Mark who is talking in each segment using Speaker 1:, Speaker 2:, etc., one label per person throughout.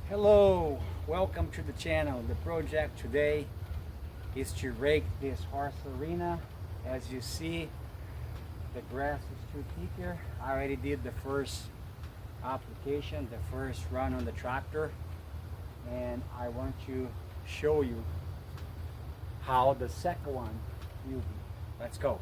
Speaker 1: Hello, welcome to the channel. The project today is to rake this horse arena. As you see, the grass is too thicker. I already did the first application, the first run on the tractor, and I want to show you how the second one will be. Let's go.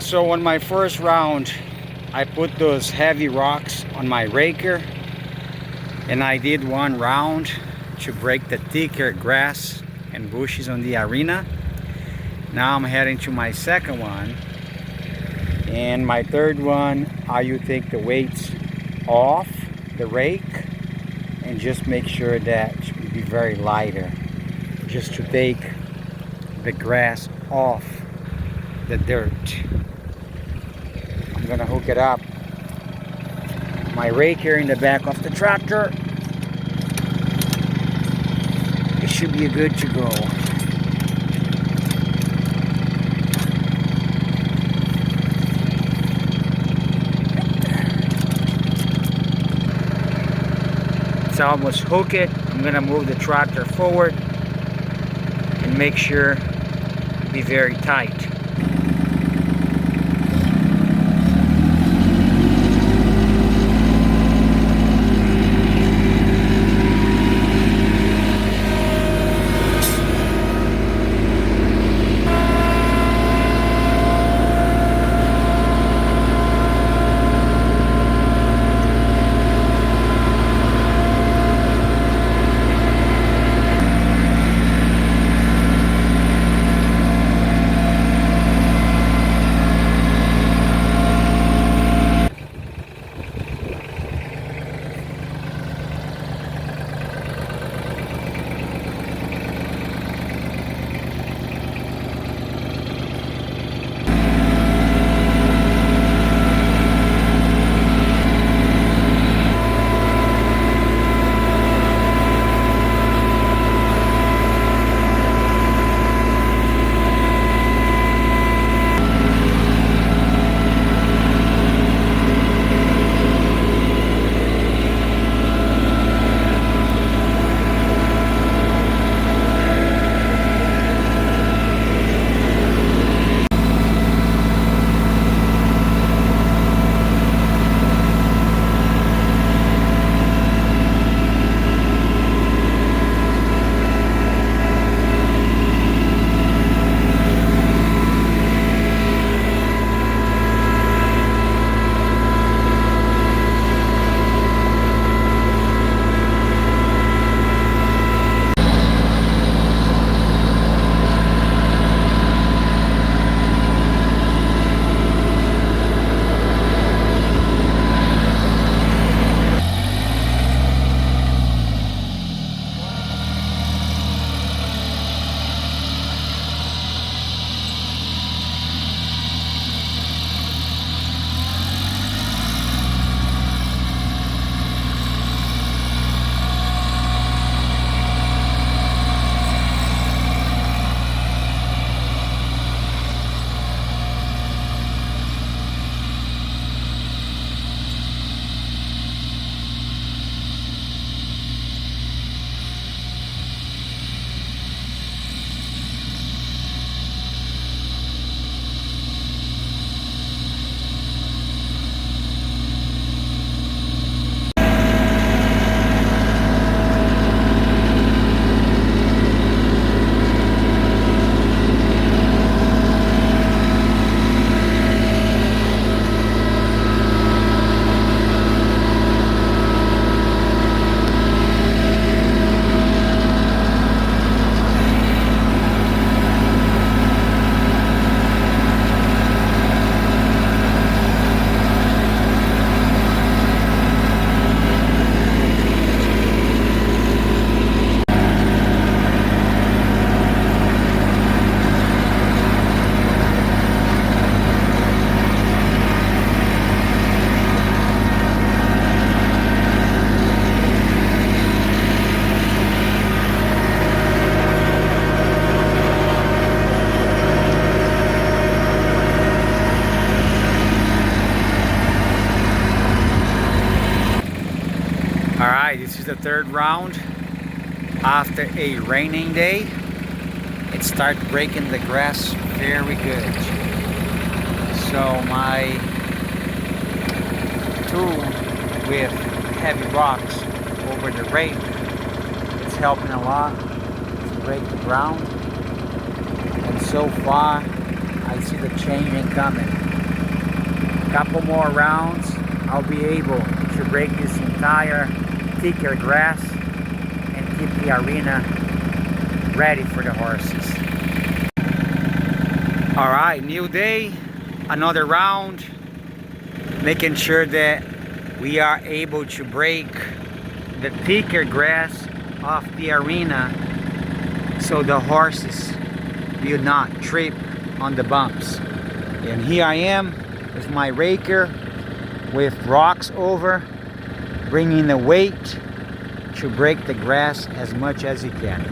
Speaker 1: So on my first round, I put those heavy rocks on my raker, and I did one round to break the thicker grass and bushes on the arena. Now I'm heading to my second one, and my third one I will take the weights off the rake and just make sure that it will be very lighter, just to take the grass off the dirt. I'm gonna hook it up my rake here in the back of the tractor. It should be good to go. It's almost hooked. I'm gonna move the tractor forward and make sure to be very tight. This is the third round. After a raining day, it started breaking the grass very good. So my tool with heavy rocks over the rake, it's helping a lot to break the ground. And so far, I see the changing coming. A couple more rounds, I'll be able to break this entire thicker grass and keep the arena ready for the horses. All right, new day, another round, making sure that we are able to break the thicker grass off the arena so the horses will not trip on the bumps. And here I am with my raker with rocks over, bringing the weight to break the grass as much as you can.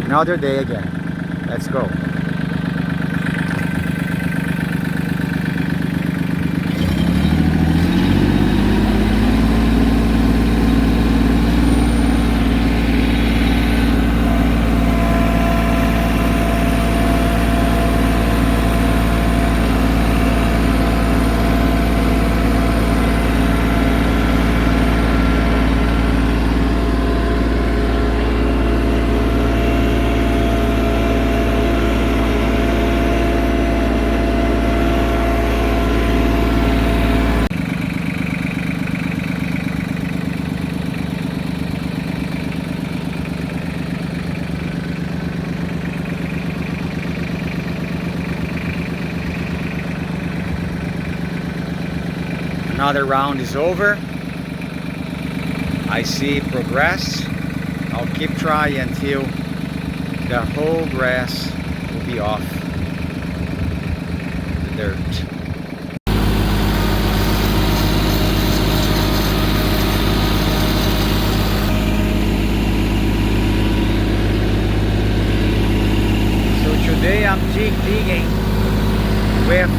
Speaker 1: Another day again. Let's go. Another round is over. I see progress. I'll keep trying until the whole grass will be off the dirt. So today I'm digging with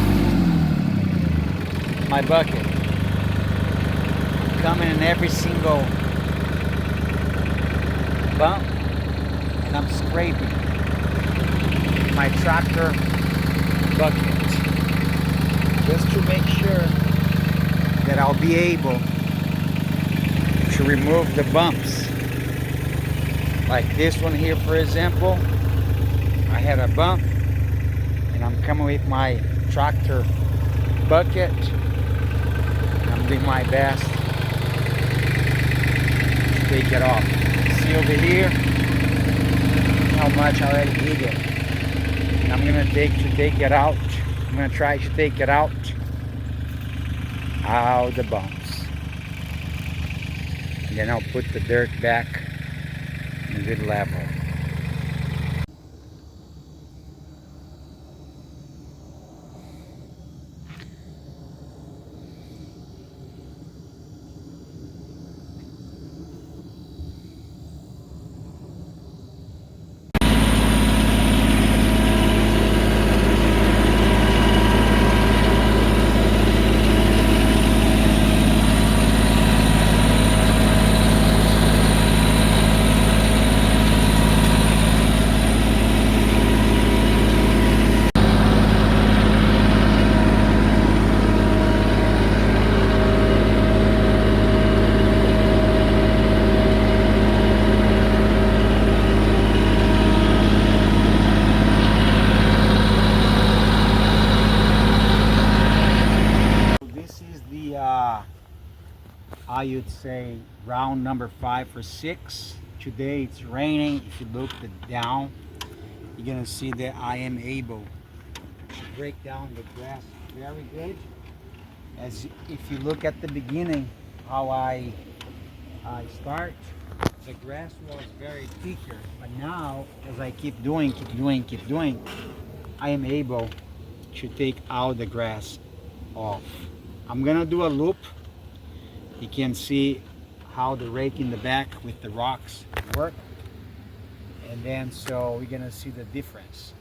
Speaker 1: my bucket. Coming in every single bump, and I'm scraping my tractor bucket just to make sure that I'll be able to remove the bumps. Like this one here, for example, I had a bump and I'm coming with my tractor bucket. I'm doing my best take it off. See over here how much I already did it. And I'm gonna take it out. I'm gonna try to take it out the bumps. And then I'll put the dirt back in a good level. I would say round number 5 or 6. Today it's raining. If you look down, you're gonna see that I am able to break down the grass very good. As if you look at the beginning, how I start, the grass was very thicker, but now as I keep doing, I am able to take all the grass off. I'm gonna do a loop. You can see how the rake in the back with the rocks work, and then so we're gonna see the difference.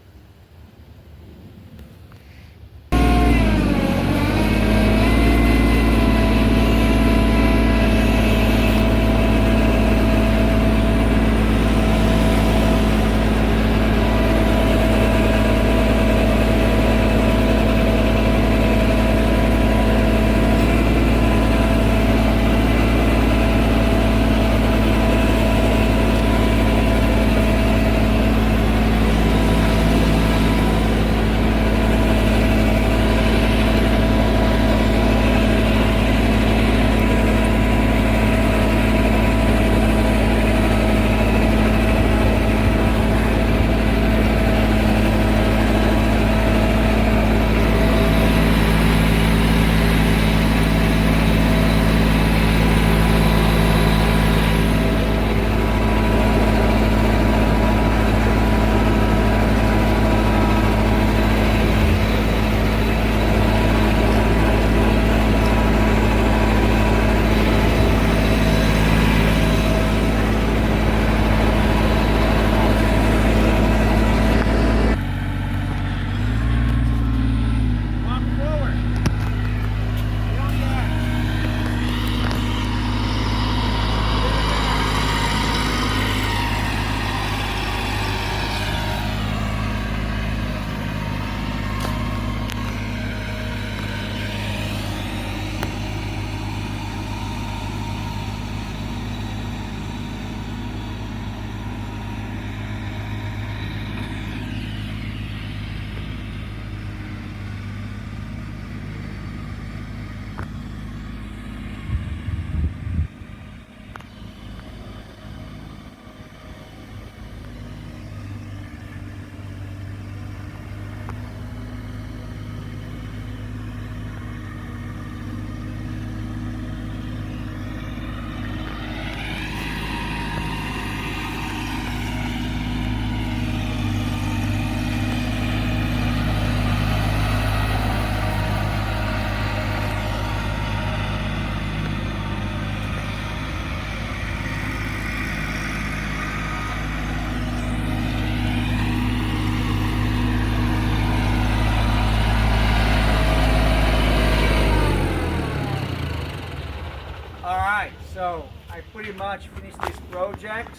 Speaker 1: So I pretty much finished this project.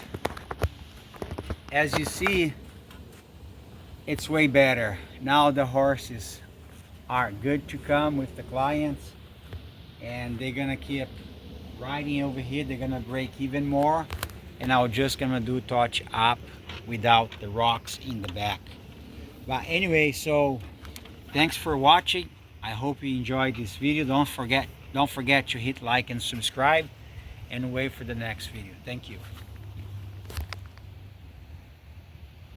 Speaker 1: As you see, it's way better. Now the horses are good to come with the clients, and they're gonna keep riding over here. They're gonna break even more, and I'm just gonna do touch up without the rocks in the back. But anyway, so thanks for watching. I hope you enjoyed this video. Don't forget to hit like and subscribe, and wait for the next video. Thank you.